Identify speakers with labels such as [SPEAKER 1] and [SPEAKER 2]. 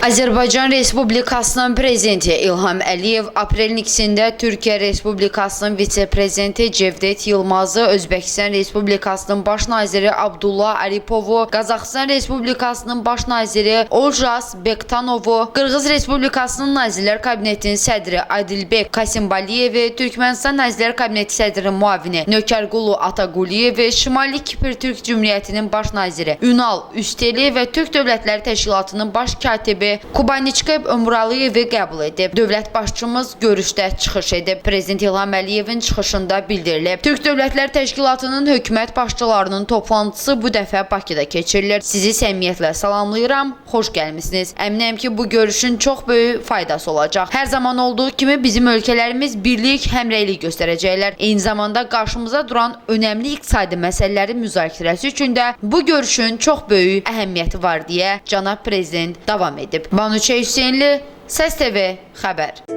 [SPEAKER 1] Azərbaycan Respublikasının prezidenti İlham Əliyev aprelin 2-də Türkiyə Respublikasının vitse-prezidenti Cevdet Yılmazı, Özbəkistan Respublikasının baş naziri Abdullah Aripovu, Qazaxıstan Respublikasının baş naziri Oljas Bektanovu, Qırğız Respublikasının Nazirlər Kabinetinin sədri Adilbek Kasimbaliyevi, Türkmənistan Nazirlər Kabineti sədrinin müavini Nökərqulu Ataquliyevi, Şimali Kipr Türk Cümhuriyyətinin baş naziri Ünal Üsteli və Türk Dövlətləri Təşkilatının baş katibi Kubaniçkeb Ömralıyevi qəbul edib. Dövlət başçımız görüşdə çıxış edib. Prezident İlham Əliyevin çıxışında bildirilib. Türk Dövlətləri Təşkilatının hökumət başçılarının toplantısı bu dəfə Bakıda keçirilir. Sizi səmimiyyətlə salamlayıram, xoş gəlmisiniz. Əminəm ki, bu görüşün çox böyük faydası olacaq. Hər zaman olduğu kimi bizim ölkələrimiz birlik, həmrəylik göstərəcəklər. Eyni zamanda qarşımıza duran önəmli iqtisadi məsələlərin müzakirəsi üçün də bu görüşün çox böyük əhəmiyyəti var deyə cənab prezident davam edib. Banuçe Hüseynli, Səs TV xəbər.